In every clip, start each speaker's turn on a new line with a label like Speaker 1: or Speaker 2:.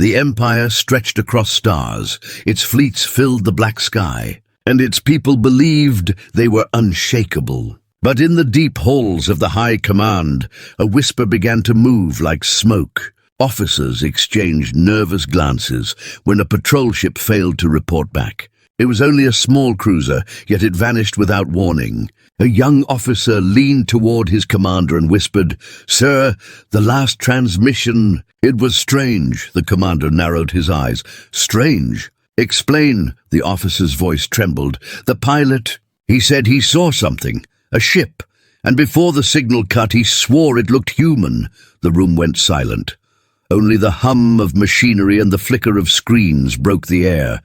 Speaker 1: The Empire stretched across stars, its fleets filled the black sky, and its people believed they were unshakable. But in the deep halls of the High Command, a whisper began to move like smoke. Officers exchanged nervous glances when a patrol ship failed to report back. It was only a small cruiser, yet it vanished without warning. A young officer leaned toward his commander and whispered, "Sir, the last transmission." "It was strange," the commander narrowed his eyes. "Strange? Explain," the officer's voice trembled. "The pilot, he said he saw something, a ship, and before the signal cut he swore it looked human." The room went silent. Only the hum of machinery and the flicker of screens broke the air.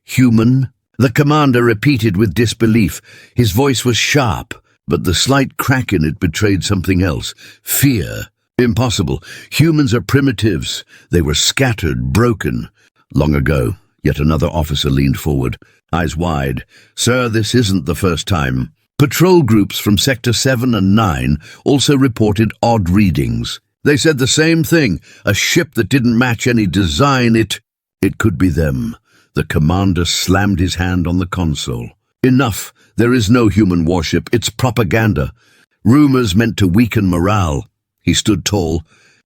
Speaker 1: "Human?" The commander repeated with disbelief. His voice was sharp, but the slight crack in it betrayed something else. Fear. "Impossible. Humans are primitives. They were scattered, broken." "Long ago." Yet another officer leaned forward, eyes wide. "Sir, this isn't the first time." Patrol groups from Sector 7 and 9 also reported odd readings. They said the same thing, a ship that didn't match any design. It could be them. The commander slammed his hand on the console. "Enough. There is no human warship. It's propaganda. Rumors meant to weaken morale." He stood tall,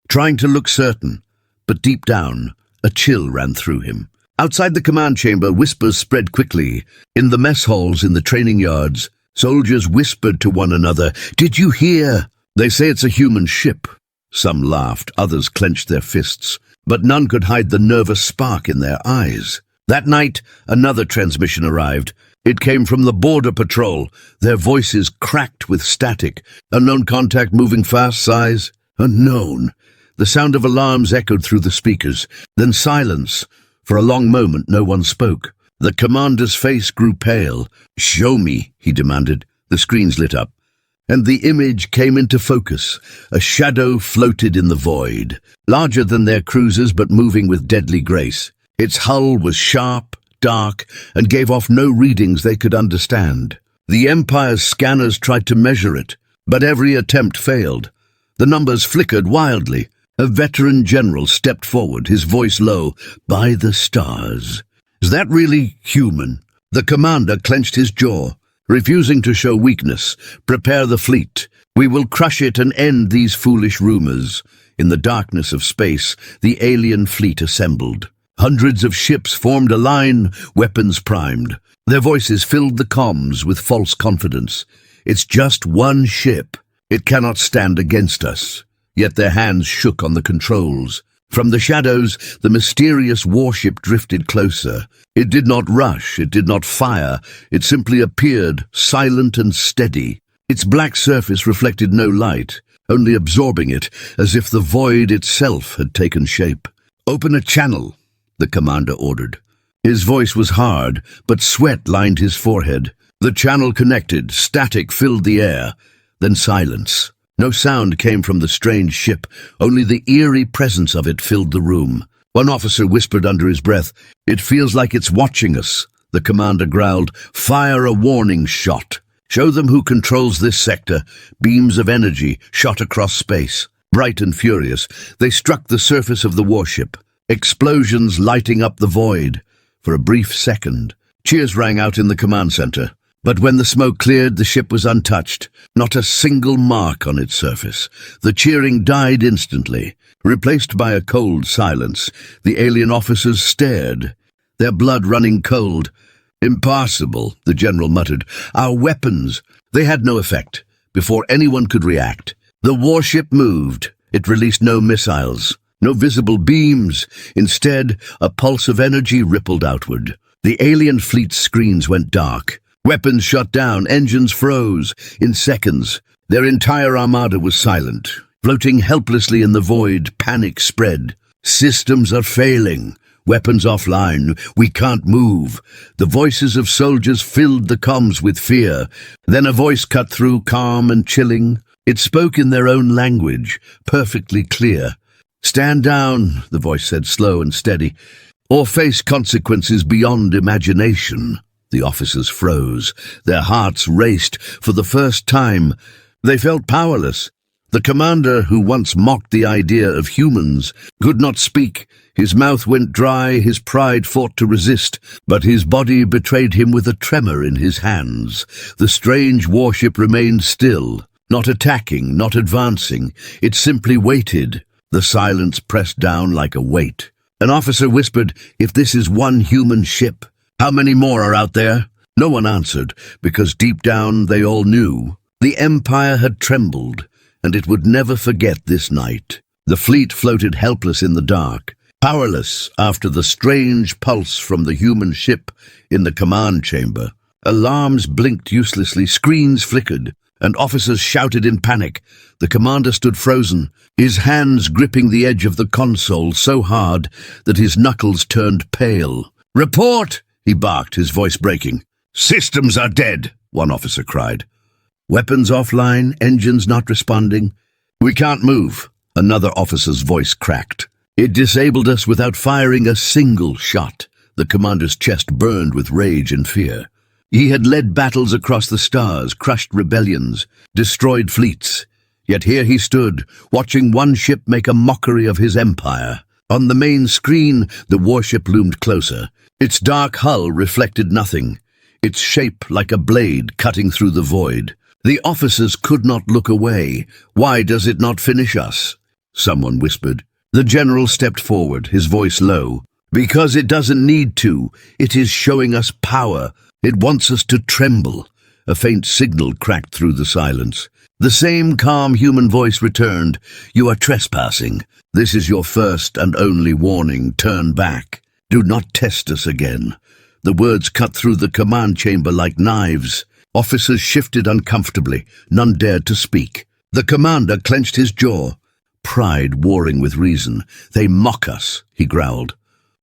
Speaker 1: trying to look certain, but deep down, a chill ran through him. Outside the command chamber, whispers spread quickly. In the mess halls, in the training yards, soldiers whispered to one another, "Did you hear? They say it's a human ship." Some laughed, others clenched their fists, but none could hide the nervous spark in their eyes. That night, another transmission arrived. It came from the border patrol, their voices cracked with static. "Unknown contact moving fast, size." "Unknown." The sound of alarms echoed through the speakers, then silence. For a long moment, no one spoke. The commander's face grew pale. "Show me," he demanded. The screens lit up, and the image came into focus. A shadow floated in the void, larger than their cruisers but moving with deadly grace. Its hull was sharp, dark, and gave off no readings they could understand. The Empire's scanners tried to measure it, but every attempt failed. The numbers flickered wildly. A veteran general stepped forward, his voice low. "By the stars. Is that really human?" The commander clenched his jaw, refusing to show weakness. "Prepare the fleet. We will crush it and end these foolish rumors." In the darkness of space, the alien fleet assembled. Hundreds of ships formed a line, weapons primed. Their voices filled the comms with false confidence. "It's just one ship. It cannot stand against us." Yet their hands shook on the controls. From the shadows, the mysterious warship drifted closer. It did not rush, it did not fire. It simply appeared, silent and steady. Its black surface reflected no light, only absorbing it, as if the void itself had taken shape. "Open a channel," the commander ordered. His voice was hard, but sweat lined his forehead. The channel connected, static filled the air, then silence. No sound came from the strange ship, only the eerie presence of it filled the room. One officer whispered under his breath, "It feels like it's watching us." The commander growled, "Fire a warning shot. Show them who controls this sector." Beams of energy shot across space. Bright and furious, they struck the surface of the warship. Explosions lighting up the void. For a brief second, cheers rang out in the command center. But when the smoke cleared, the ship was untouched, not a single mark on its surface. The cheering died instantly, replaced by a cold silence. The alien officers stared, their blood running cold. "Impossible," the general muttered. "Our weapons." They had no effect. Before anyone could react, the warship moved. It released no missiles, no visible beams. Instead, a pulse of energy rippled outward. The alien fleet's screens went dark. Weapons shut down, engines froze. In seconds, their entire armada was silent. Floating helplessly in the void, panic spread. "Systems are failing. Weapons offline. We can't move." The voices of soldiers filled the comms with fear. Then a voice cut through, calm and chilling. It spoke in their own language, perfectly clear. "Stand down," the voice said, slow and steady, "or face consequences beyond imagination." The officers froze. Their hearts raced. For the first time, they felt powerless. The commander, who once mocked the idea of humans, could not speak. His mouth went dry, his pride fought to resist, but his body betrayed him with a tremor in his hands. The strange warship remained still, not attacking, not advancing. It simply waited. The silence pressed down like a weight. An officer whispered, "If this is one human ship, how many more are out there?" No one answered, because deep down they all knew. The Empire had trembled, and it would never forget this night. The fleet floated helpless in the dark, powerless after the strange pulse from the human ship in the command chamber. Alarms blinked uselessly, screens flickered, and officers shouted in panic. The commander stood frozen, his hands gripping the edge of the console so hard that his knuckles turned pale. "Report!" he barked, his voice breaking. "Systems are dead," one officer cried. "Weapons offline, engines not responding. We can't move," another officer's voice cracked. "It disabled us without firing a single shot." The commander's chest burned with rage and fear. He had led battles across the stars, crushed rebellions, destroyed fleets. Yet here he stood, watching one ship make a mockery of his empire. On the main screen, the warship loomed closer. Its dark hull reflected nothing, its shape like a blade cutting through the void. The officers could not look away. "Why does it not finish us?" someone whispered. The general stepped forward, his voice low. "Because it doesn't need to. It is showing us power. It wants us to tremble." A faint signal cracked through the silence. The same calm human voice returned. "You are trespassing. This is your first and only warning. Turn back. Do not test us again." The words cut through the command chamber like knives. Officers shifted uncomfortably. None dared to speak. The commander clenched his jaw, pride warring with reason. "They mock us," he growled.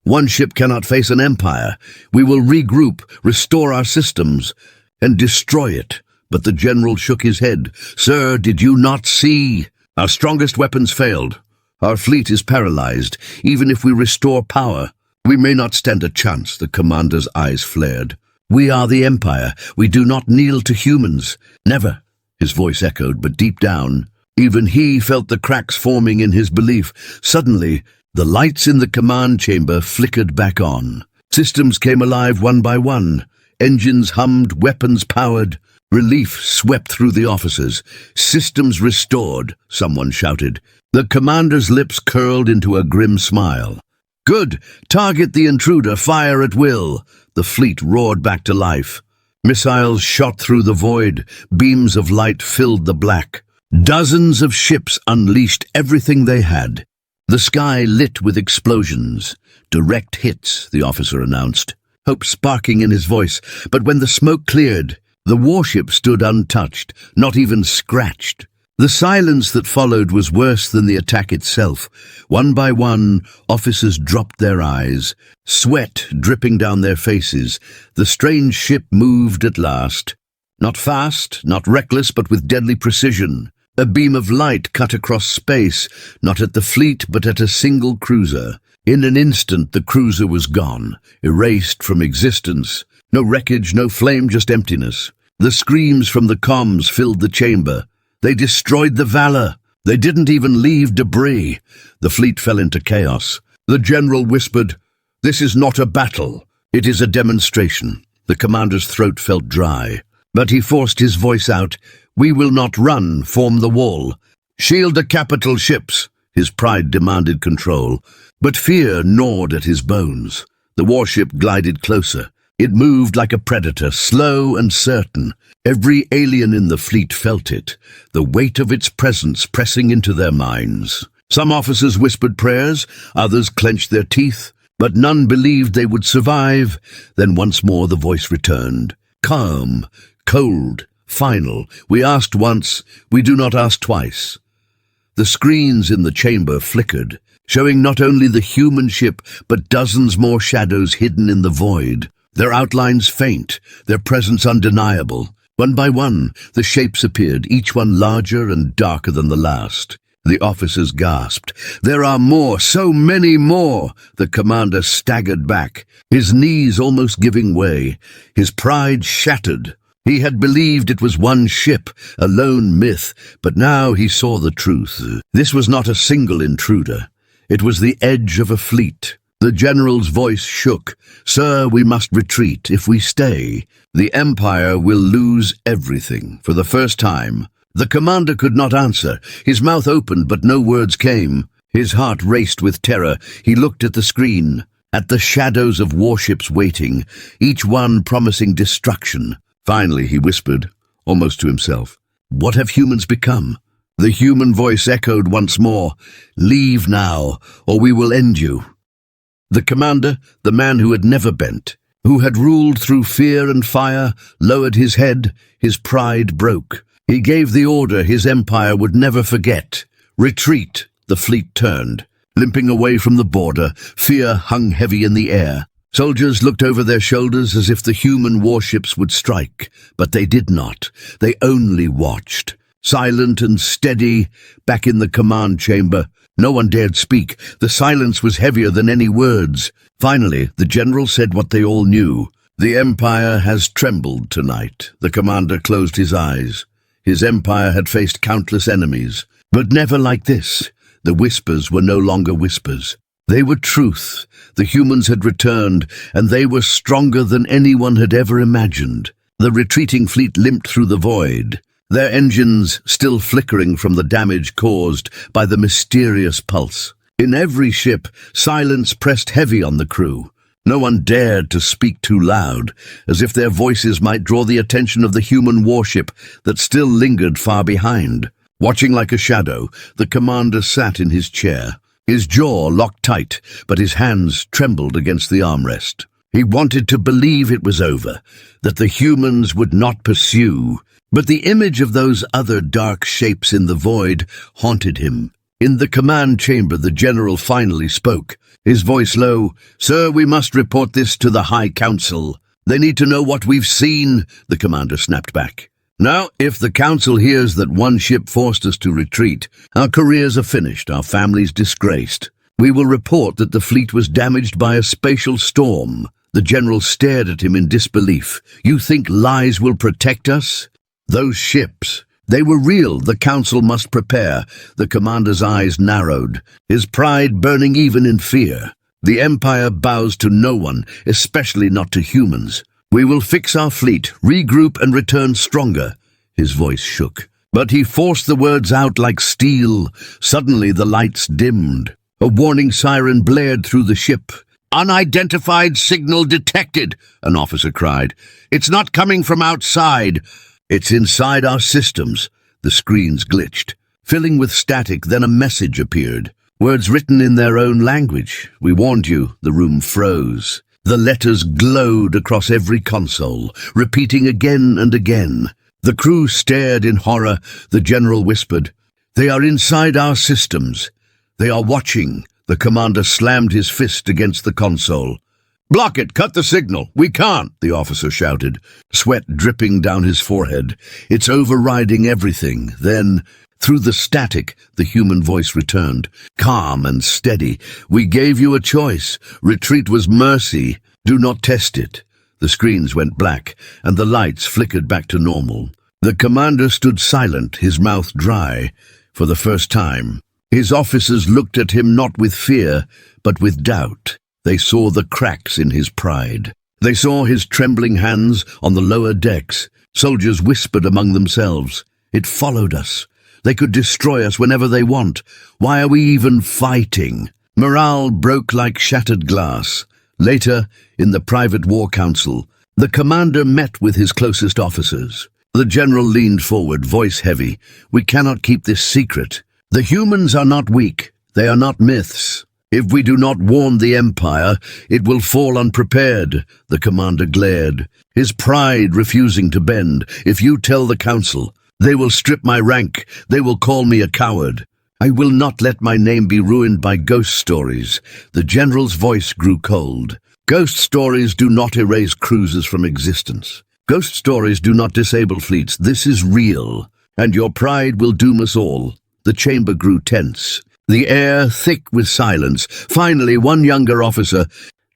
Speaker 1: "One ship cannot face an empire. We will regroup, restore our systems, and destroy it." But the general shook his head. "Sir, did you not see? Our strongest weapons failed. Our fleet is paralyzed. Even if we restore power, we may not stand a chance." The commander's eyes flared. "We are the Empire. We do not kneel to humans." "Never," his voice echoed, but deep down, even he felt the cracks forming in his belief. Suddenly, the lights in the command chamber flickered back on. Systems came alive one by one. Engines hummed, weapons powered. Relief swept through the officers. "Systems restored," someone shouted. The commander's lips curled into a grim smile. "Good! Target the intruder, fire at will!" The fleet roared back to life. Missiles shot through the void. Beams of light filled the black. Dozens of ships unleashed everything they had. The sky lit with explosions. "Direct hits," the officer announced, hope sparking in his voice. But when the smoke cleared, the warship stood untouched, not even scratched. The silence that followed was worse than the attack itself. One by one, officers dropped their eyes, sweat dripping down their faces. The strange ship moved at last. Not fast, not reckless, but with deadly precision. A beam of light cut across space, not at the fleet, but at a single cruiser. In an instant, the cruiser was gone, erased from existence. No wreckage, no flame, just emptiness. The screams from the comms filled the chamber. They destroyed the Valor. They didn't even leave debris. The fleet fell into chaos. The general whispered, "This is not a battle. It is a demonstration." The commander's throat felt dry, but he forced his voice out. "We will not run, form the wall. Shield the capital ships." His pride demanded control, but fear gnawed at his bones. The warship glided closer. It moved like a predator, slow and certain. Every alien in the fleet felt it, the weight of its presence pressing into their minds. Some officers whispered prayers, others clenched their teeth, but none believed they would survive. Then once more the voice returned. Calm, cold, final. "We asked once, we do not ask twice." The screens in the chamber flickered, showing not only the human ship, but dozens more shadows hidden in the void. Their outlines faint, their presence undeniable. One by one, the shapes appeared, each one larger and darker than the last. The officers gasped. "There are more, so many more!" The commander staggered back, his knees almost giving way, his pride shattered. He had believed it was one ship, a lone myth, but now he saw the truth. This was not a single intruder. It was the edge of a fleet. The general's voice shook. "Sir, we must retreat. If we stay, the Empire will lose everything." For the first time, the commander could not answer. His mouth opened, but no words came. His heart raced with terror. He looked at the screen, at the shadows of warships waiting, each one promising destruction. Finally, he whispered, almost to himself, "What have humans become?" The human voice echoed once more, "Leave now, or we will end you." The commander, the man who had never bent, who had ruled through fear and fire, lowered his head. His pride broke. He gave the order his empire would never forget. Retreat. The fleet turned, limping away from the border. Fear hung heavy in the air. Soldiers looked over their shoulders as if the human warships would strike, but they did not. They only watched. Silent and steady, back in the command chamber, no one dared speak. The silence was heavier than any words. Finally, the general said what they all knew. "The Empire has trembled tonight." The commander closed his eyes. His empire had faced countless enemies, but never like this. The whispers were no longer whispers. They were truth. The humans had returned, and they were stronger than anyone had ever imagined. The retreating fleet limped through the void, their engines still flickering from the damage caused by the mysterious pulse. In every ship, silence pressed heavy on the crew. No one dared to speak too loud, as if their voices might draw the attention of the human warship that still lingered far behind. Watching like a shadow, the commander sat in his chair. His jaw locked tight, but his hands trembled against the armrest. He wanted to believe it was over, that the humans would not pursue. But the image of those other dark shapes in the void haunted him. In the command chamber, the general finally spoke, his voice low. "Sir, we must report this to the High Council. They need to know what we've seen," the commander snapped back. "Now, if the council hears that one ship forced us to retreat, our careers are finished, our families disgraced. We will report that the fleet was damaged by a spatial storm." The general stared at him in disbelief. "You think lies will protect us? Those ships, they were real. The council must prepare." The commander's eyes narrowed, his pride burning even in fear. "The Empire bows to no one, especially not to humans. We will fix our fleet, regroup and return stronger." His voice shook, but he forced the words out like steel. Suddenly the lights dimmed. A warning siren blared through the ship. "Unidentified signal detected," an officer cried. "It's not coming from outside. It's inside our systems." The screens glitched, filling with static. Then a message appeared. Words written in their own language. "We warned you." The room froze. The letters glowed across every console, repeating again and again. The crew stared in horror. The general whispered, "They are inside our systems. They are watching." The commander slammed his fist against the console. "Block it! Cut the signal! We can't!" the officer shouted, sweat dripping down his forehead. "It's overriding everything." Then, through the static, the human voice returned, calm and steady. "We gave you a choice. Retreat was mercy. Do not test it." The screens went black, and the lights flickered back to normal. The commander stood silent, his mouth dry. For the first time, his officers looked at him not with fear, but with doubt. They saw the cracks in his pride. They saw his trembling hands on the lower decks. Soldiers whispered among themselves, "It followed us. They could destroy us whenever they want. Why are we even fighting?" Morale broke like shattered glass. Later, in the private war council, the commander met with his closest officers. The general leaned forward, voice heavy. "We cannot keep this secret. The humans are not weak. They are not myths. If we do not warn the Empire, it will fall unprepared." The commander glared, his pride refusing to bend. "If you tell the council, they will strip my rank. They will call me a coward. I will not let my name be ruined by ghost stories." The general's voice grew cold. "Ghost stories do not erase cruisers from existence. Ghost stories do not disable fleets. This is real, and your pride will doom us all." The chamber grew tense, the air thick with silence. Finally, one younger officer,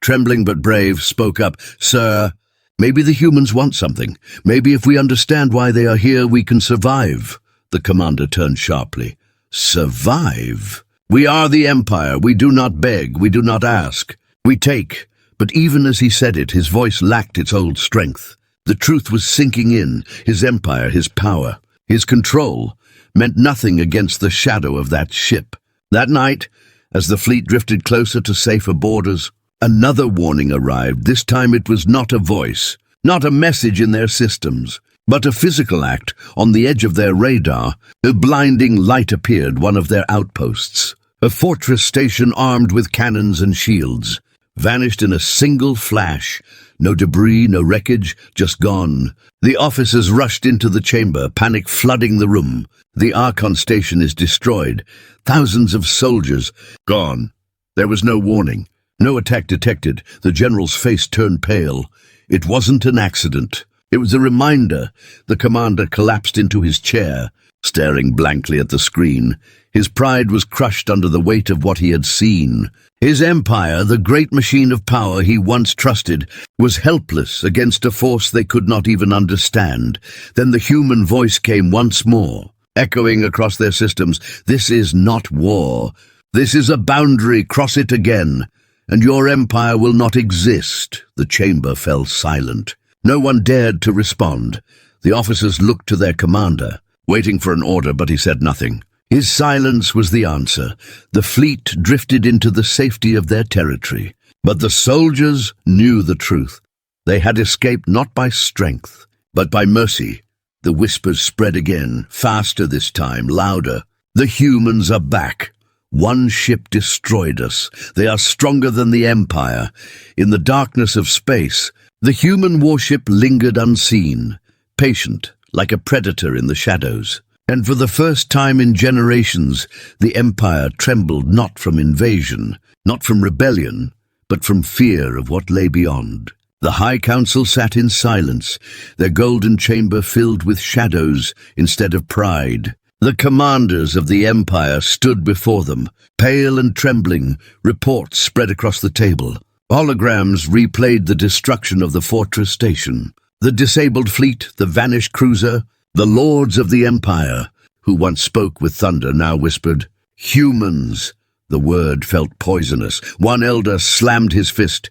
Speaker 1: trembling but brave, spoke up. "Sir, Maybe the humans want something. Maybe if we understand why they are here, we can survive. The commander turned sharply. Survive? We are the Empire. We do not beg. We do not ask. We take. But even as he said it, his voice lacked its old strength. The truth was sinking in. His empire, his power, his control meant nothing against the shadow of that ship. That night, as the fleet drifted closer to safer borders, another warning arrived. This time it was not a voice, not a message in their systems, but a physical act on the edge of their radar. A blinding light appeared, one of their outposts. A fortress station armed with cannons and shields. Vanished in a single flash. No debris, no wreckage, just gone. The officers rushed into the chamber, panic flooding the room. The Archon station is destroyed. Thousands of soldiers gone. There was no warning. No attack detected. The general's face turned pale. It wasn't an accident. It was a reminder. The commander collapsed into his chair, staring blankly at the screen. His pride was crushed under the weight of what he had seen. His empire, the great machine of power he once trusted, was helpless against a force they could not even understand. Then the human voice came once more, echoing across their systems. This is not war. This is a boundary. Cross it again, and your empire will not exist. The chamber fell silent. No one dared to respond. The officers looked to their commander, waiting for an order, but he said nothing. His silence was the answer. The fleet drifted into the safety of their territory. But the soldiers knew the truth. They had escaped not by strength, but by mercy. The whispers spread again, faster this time, louder. The humans are back. One ship destroyed us. They are stronger than the Empire. In the darkness of space, the human warship lingered unseen, patient, like a predator in the shadows. And for the first time in generations, the Empire trembled not from invasion, not from rebellion, but from fear of what lay beyond. The High Council sat in silence, their golden chamber filled with shadows instead of pride. The commanders of the Empire stood before them, pale and trembling. Reports spread across the table. Holograms replayed the destruction of the fortress station, the disabled fleet, the vanished cruiser. The lords of the Empire, who once spoke with thunder, now whispered, "Humans." The word felt poisonous. One elder slammed his fist.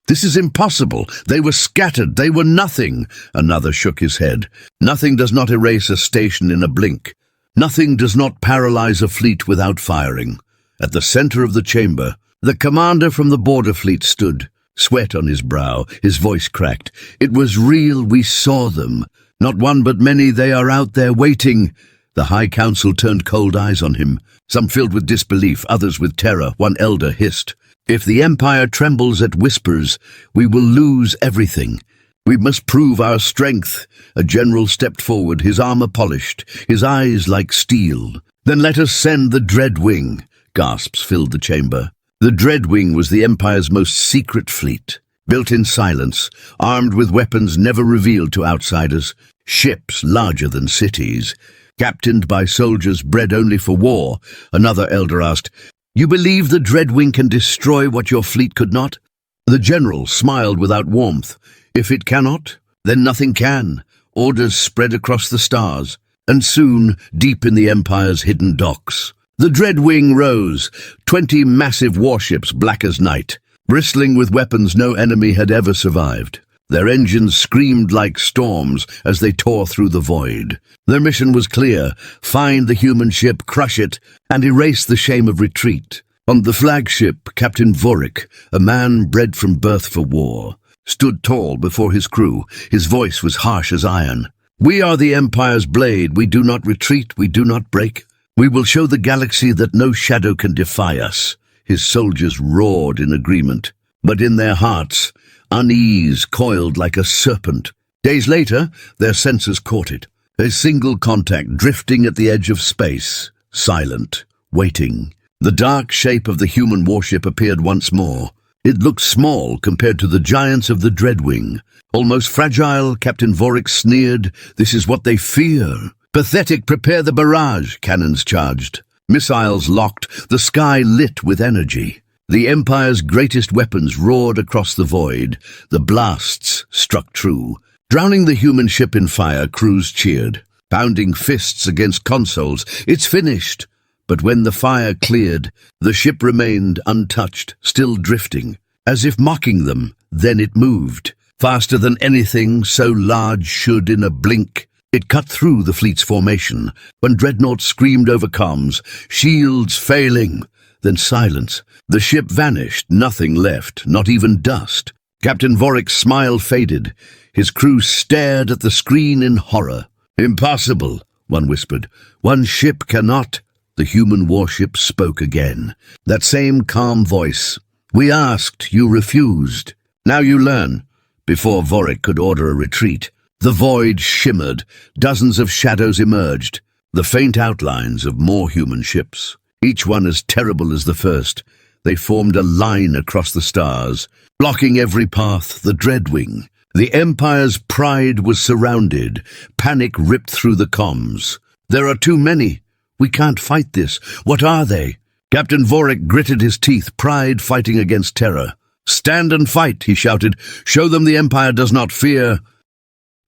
Speaker 1: "This is impossible. They were scattered. They were nothing." Another shook his head. Nothing does not erase a station in a blink. Nothing does not paralyze a fleet without firing. At the center of the chamber, the commander from the border fleet stood, sweat on his brow, his voice cracked. "It was real. We saw them. Not one but many. They are out there waiting." The High Council turned cold eyes on him, some filled with disbelief, others with terror. One elder hissed, "If the Empire trembles at whispers, we will lose everything. We must prove our strength." A general stepped forward, his armor polished, his eyes like steel. "Then let us send the Dreadwing." Gasps filled the chamber. The Dreadwing was the Empire's most secret fleet. Built in silence, armed with weapons never revealed to outsiders, ships larger than cities, captained by soldiers bred only for war. Another elder asked, "You believe the Dreadwing can destroy what your fleet could not?" The general smiled without warmth. "If it cannot, then nothing can." Orders spread across the stars, and soon, deep in the Empire's hidden docks, the Dreadwing rose, 20 massive warships black as night, bristling with weapons no enemy had ever survived. Their engines screamed like storms as they tore through the void. Their mission was clear: find the human ship, crush it, and erase the shame of retreat. On the flagship, Captain Vorik, a man bred from birth for war, stood tall before his crew. His voice was harsh as iron. "We are the Empire's blade. We do not retreat. We do not break. We will show the galaxy that no shadow can defy us." His soldiers roared in agreement, but in their hearts, unease coiled like a serpent. Days later, their senses caught it. A single contact drifting at the edge of space, silent, waiting. The dark shape of the human warship appeared once more. It looked small compared to the giants of the Dreadwing. Almost fragile, Captain Vorik sneered. "This is what they fear." "Pathetic, prepare the barrage," cannons charged. Missiles locked, the sky lit with energy. The Empire's greatest weapons roared across the void. The blasts struck true. Drowning the human ship in fire, crews cheered, pounding fists against consoles. It's finished! But when the fire cleared, the ship remained untouched, still drifting, as if mocking them. Then it moved, faster than anything so large should in a blink. It cut through the fleet's formation, when dreadnoughts screamed over comms, shields failing. Then silence. The ship vanished, nothing left, not even dust. Captain Vorik's smile faded. His crew stared at the screen in horror. "Impossible," one whispered. "One ship cannot." The human warship spoke again. That same calm voice. "We asked, you refused. Now you learn." Before Vorik could order a retreat, the void shimmered. Dozens of shadows emerged, the faint outlines of more human ships. Each one as terrible as the first. They formed a line across the stars, blocking every path. The Dreadwing. The Empire's pride was surrounded. Panic ripped through the comms. "There are too many. We can't fight this. What are they?" Captain Vorik gritted his teeth, pride fighting against terror. "Stand and fight," he shouted. "Show them the Empire does not fear."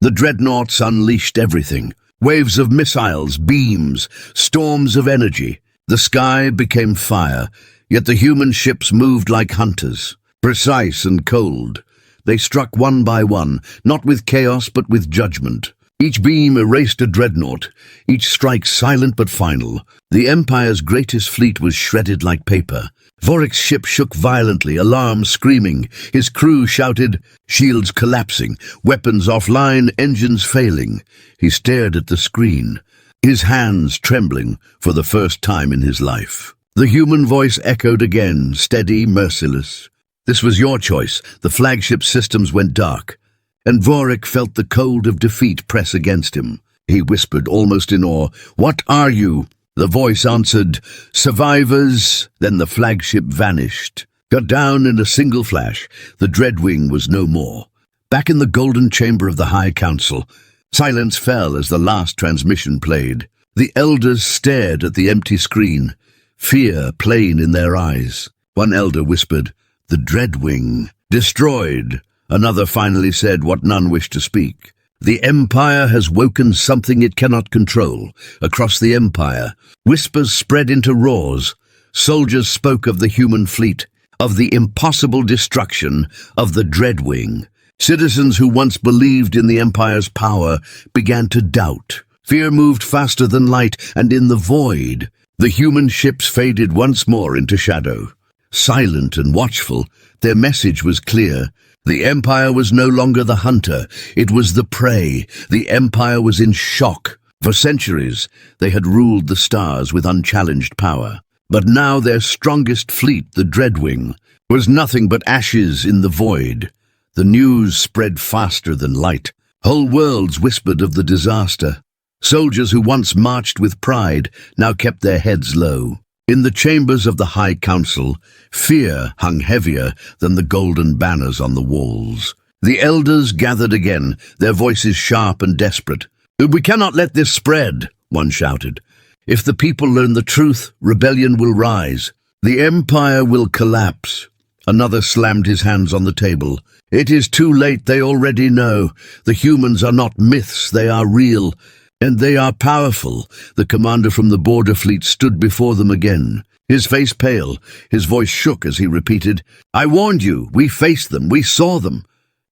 Speaker 1: The dreadnoughts unleashed everything. Waves of missiles, beams, storms of energy. The sky became fire, yet the human ships moved like hunters, precise and cold. They struck one by one, not with chaos but with judgment. Each beam erased a dreadnought, each strike silent but final. The Empire's greatest fleet was shredded like paper. Vorik's ship shook violently, alarm screaming. His crew shouted, shields collapsing, weapons offline, engines failing. He stared at the screen, his hands trembling for the first time in his life. The human voice echoed again, steady, merciless. "This was your choice." The flagship systems went dark, and Vorik felt the cold of defeat press against him. He whispered, almost in awe, "What are you?" The voice answered, "Survivors." Then the flagship vanished, got down in a single flash. The Dreadwing was no more. Back in the golden chamber of the High Council, silence fell as the last transmission played. The elders stared at the empty screen, fear plain in their eyes. One elder whispered, "The Dreadwing, destroyed." Another finally said what none wished to speak. "The Empire has woken something it cannot control." Across the Empire, whispers spread into roars. Soldiers spoke of the human fleet, of the impossible destruction of the Dreadwing. Citizens who once believed in the Empire's power began to doubt. Fear moved faster than light, and in the void, the human ships faded once more into shadow. Silent and watchful, their message was clear. The Empire was no longer the hunter, it was the prey. The Empire was in shock. For centuries, they had ruled the stars with unchallenged power. But now their strongest fleet, the Dreadwing, was nothing but ashes in the void. The news spread faster than light. Whole worlds whispered of the disaster. Soldiers who once marched with pride now kept their heads low. In the chambers of the High Council, fear hung heavier than the golden banners on the walls. The elders gathered again, their voices sharp and desperate. "We cannot let this spread," one shouted. "If the people learn the truth, rebellion will rise. The Empire will collapse." Another slammed his hands on the table. "It is too late, they already know. The humans are not myths, they are real. And they are powerful." The commander from the border fleet stood before them again, his face pale, his voice shook as he repeated, "I warned you, we faced them, we saw them."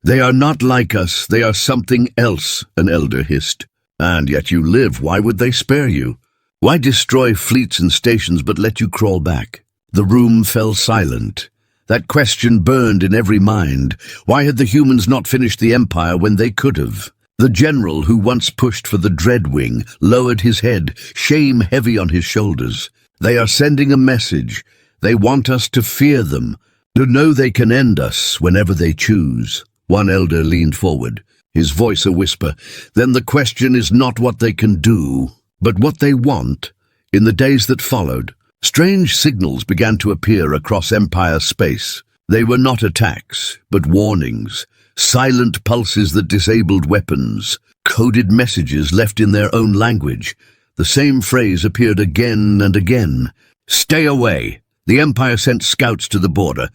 Speaker 1: "They are not like us, they are something else," an elder hissed. "And yet you live, why would they spare you? Why destroy fleets and stations but let you crawl back?" The room fell silent. That question burned in every mind. Why had the humans not finished the Empire when they could have? The general who once pushed for the Dreadwing lowered his head, shame heavy on his shoulders. "They are sending a message. They want us to fear them, to know they can end us whenever they choose." One elder leaned forward, his voice a whisper. "Then the question is not what they can do, but what they want." In the days that followed, strange signals began to appear across Empire space. They were not attacks, but warnings. Silent pulses that disabled weapons, coded messages left in their own language. The same phrase appeared again and again. "Stay away. The Empire sent scouts to the border.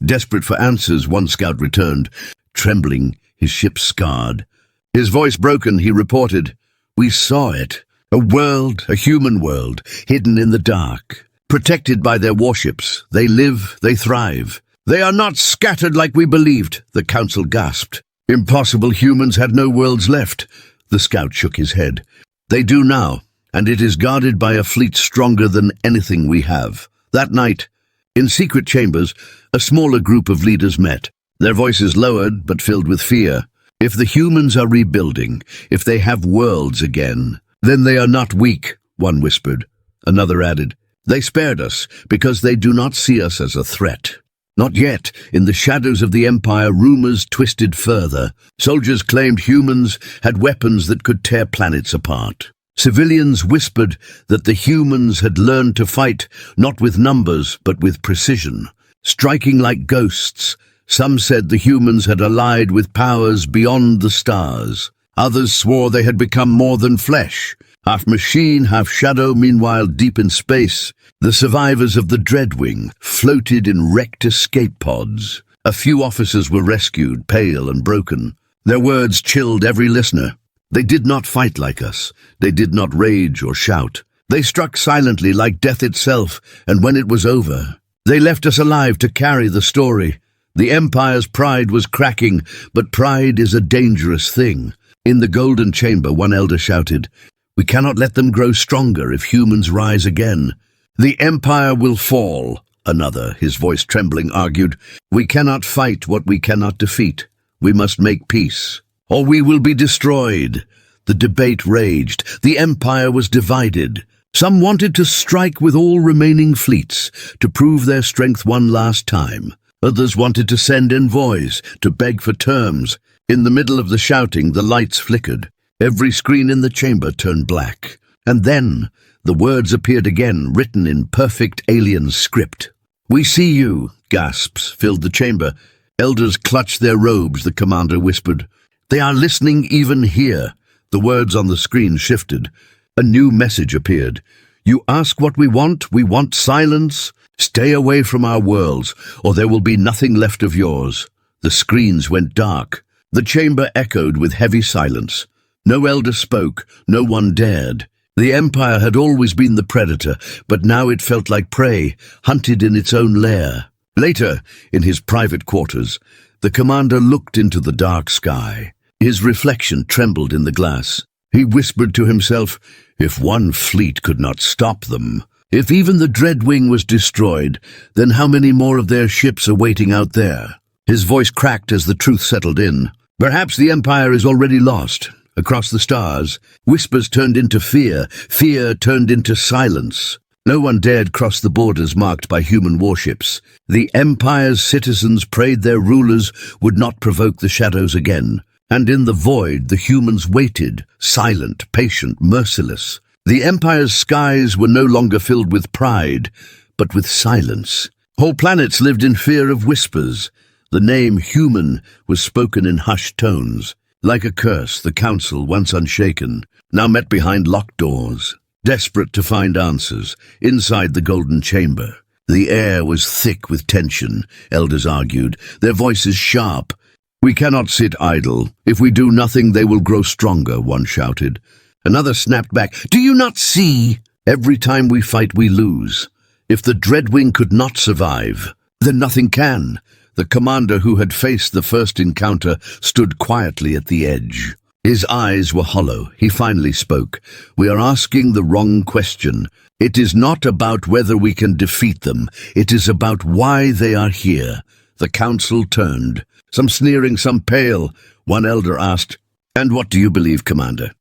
Speaker 1: Desperate for answers, one scout returned, trembling, his ship scarred. His voice broken, he reported, "We saw it. A world, a human world, hidden in the dark. Protected by their warships. They live, they thrive. They are not scattered like we believed," the council gasped. "Impossible, humans had no worlds left." The scout shook his head. "They do now, and it is guarded by a fleet stronger than anything we have." That night, in secret chambers, a smaller group of leaders met, their voices lowered but filled with fear. "If the humans are rebuilding, if they have worlds again, then they are not weak," one whispered. Another added, "They spared us because they do not see us as a threat." Not yet. In the shadows of the Empire, rumors twisted further. Soldiers claimed humans had weapons that could tear planets apart. Civilians whispered that the humans had learned to fight not with numbers but with precision, striking like ghosts. Some said the humans had allied with powers beyond the stars. Others swore they had become more than flesh, half machine, half shadow. Meanwhile, deep in space, the survivors of the Dreadwing floated in wrecked escape pods. A few officers were rescued, pale and broken. Their words chilled every listener. They did not fight like us. They did not rage or shout. They struck silently like death itself, and when it was over, they left us alive to carry the story. The Empire's pride was cracking, but pride is a dangerous thing. In the Golden Chamber, one elder shouted, "We cannot let them grow stronger if humans rise again." "The Empire will fall," another, his voice trembling, argued. "We cannot fight what we cannot defeat. We must make peace, or we will be destroyed." The debate raged. The Empire was divided. Some wanted to strike with all remaining fleets, to prove their strength one last time. Others wanted to send envoys, to beg for terms. In the middle of the shouting, the lights flickered. Every screen in the chamber turned black. And then the words appeared again, written in perfect alien script. "We see you," gasps filled the chamber. Elders clutched their robes, the commander whispered. "They are listening even here." The words on the screen shifted. A new message appeared. "You ask what we want silence. Stay away from our worlds, or there will be nothing left of yours." The screens went dark. The chamber echoed with heavy silence. No elder spoke, no one dared. The Empire had always been the predator, but now it felt like prey, hunted in its own lair. Later, in his private quarters, the commander looked into the dark sky. His reflection trembled in the glass. He whispered to himself, "If one fleet could not stop them, if even the Dreadwing was destroyed, then how many more of their ships are waiting out there?" His voice cracked as the truth settled in. Perhaps the Empire is already lost. Across the stars, whispers turned into fear, fear turned into silence. No one dared cross the borders marked by human warships. The Empire's citizens prayed their rulers would not provoke the shadows again. And in the void, the humans waited, silent, patient, merciless. The Empire's skies were no longer filled with pride, but with silence. Whole planets lived in fear of whispers. The name human was spoken in hushed tones. Like a curse, the council, once unshaken, now met behind locked doors, desperate to find answers, inside the Golden Chamber. The air was thick with tension, elders argued, their voices sharp. "We cannot sit idle. If we do nothing, they will grow stronger," one shouted. Another snapped back, "Do you not see? Every time we fight, we lose. If the Dreadwing could not survive, then nothing can." The commander who had faced the first encounter stood quietly at the edge. His eyes were hollow. He finally spoke. "We are asking the wrong question. It is not about whether we can defeat them. It is about why they are here." The council turned, some sneering, some pale. One elder asked, "And what do you believe, Commander?"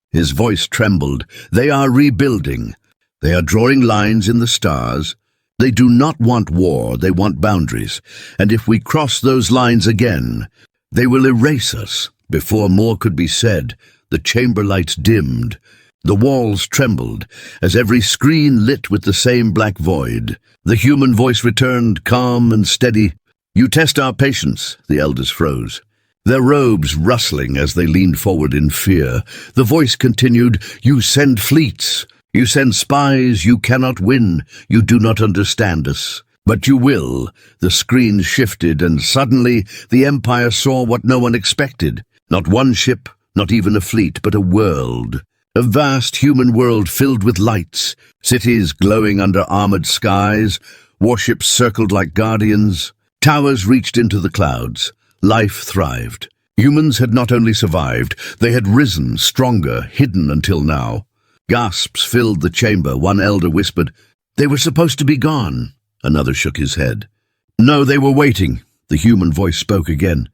Speaker 1: His voice trembled. "They are rebuilding. They are drawing lines in the stars. They do not want war, they want boundaries. And if we cross those lines again, they will erase us." Before more could be said, the chamber lights dimmed. The walls trembled, as every screen lit with the same black void. The human voice returned, calm and steady. "You test our patience," the elders froze, their robes rustling as they leaned forward in fear. The voice continued, "You send fleets. You send spies, you cannot win, you do not understand us. But you will. The screen shifted, and suddenly the Empire saw what no one expected. Not one ship, not even a fleet, but a world. A vast human world filled with lights, cities glowing under armored skies, warships circled like guardians. Towers reached into the clouds. Life thrived. Humans had not only survived, they had risen, stronger, hidden until now. Gasps filled the chamber. One elder whispered, "They were supposed to be gone." Another shook his head. "No, they were waiting." The human voice spoke again.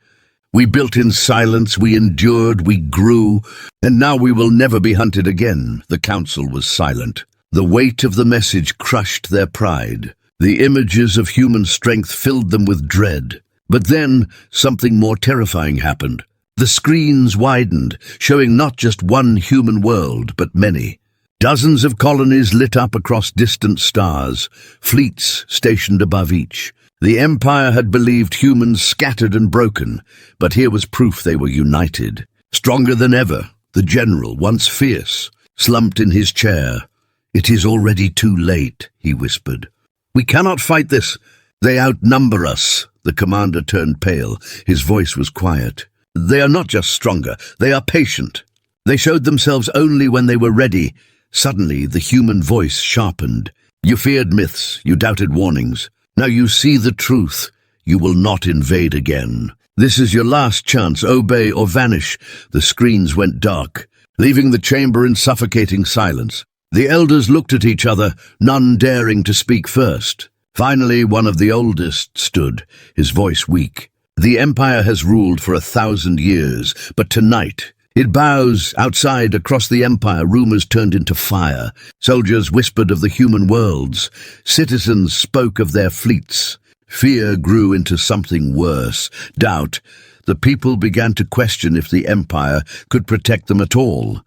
Speaker 1: "We built in silence, we endured, we grew, and now we will never be hunted again." The council was silent. The weight of the message crushed their pride. The images of human strength filled them with dread. But then, something more terrifying happened. The screens widened, showing not just one human world, but many. Dozens of colonies lit up across distant stars, fleets stationed above each. The Empire had believed humans scattered and broken, but here was proof they were united. Stronger than ever, the general, once fierce, slumped in his chair. "It is already too late," he whispered. "We cannot fight this. They outnumber us." The commander turned pale. His voice was quiet. "They are not just stronger, they are patient. They showed themselves only when they were ready." Suddenly, the human voice sharpened. "You feared myths, you doubted warnings. Now you see the truth. You will not invade again. This is your last chance. Obey or vanish." The screens went dark, leaving the chamber in suffocating silence. The elders looked at each other, none daring to speak first. Finally, one of the oldest stood, his voice weak. "The Empire has ruled for 1,000 years, but tonight it bows." Outside, across the Empire, rumors turned into fire. Soldiers whispered of the human worlds. Citizens spoke of their fleets. Fear grew into something worse, doubt. The people began to question if the Empire could protect them at all.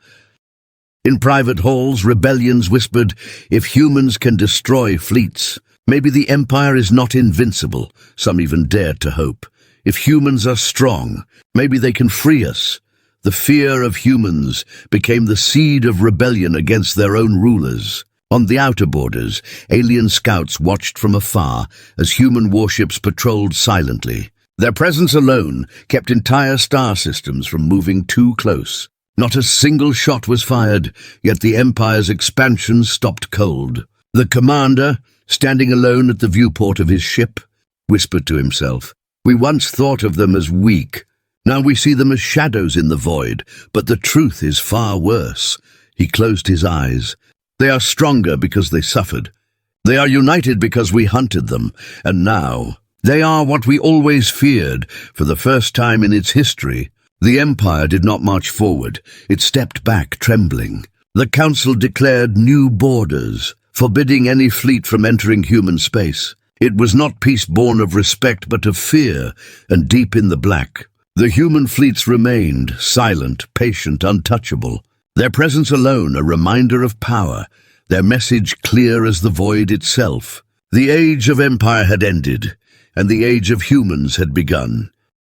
Speaker 1: In private halls, rebellions whispered, "If humans can destroy fleets, maybe the Empire is not invincible." Some even dared to hope. "If humans are strong, maybe they can free us." The fear of humans became the seed of rebellion against their own rulers. On the outer borders, alien scouts watched from afar as human warships patrolled silently. Their presence alone kept entire star systems from moving too close. Not a single shot was fired, yet the Empire's expansion stopped cold. The commander, standing alone at the viewport of his ship, whispered to himself, "We once thought of them as weak. Now we see them as shadows in the void, but the truth is far worse." He closed his eyes. "They are stronger because they suffered. They are united because we hunted them, and now they are what we always feared. For the first time in its history, the Empire did not march forward. It stepped back, trembling. The Council declared new borders, forbidding any fleet from entering human space. It was not peace born of respect, but of fear, and deep in the black, the human fleets remained, silent, patient, untouchable. Their presence alone a reminder of power, their message clear as the void itself. The age of Empire had ended, and the age of humans had begun.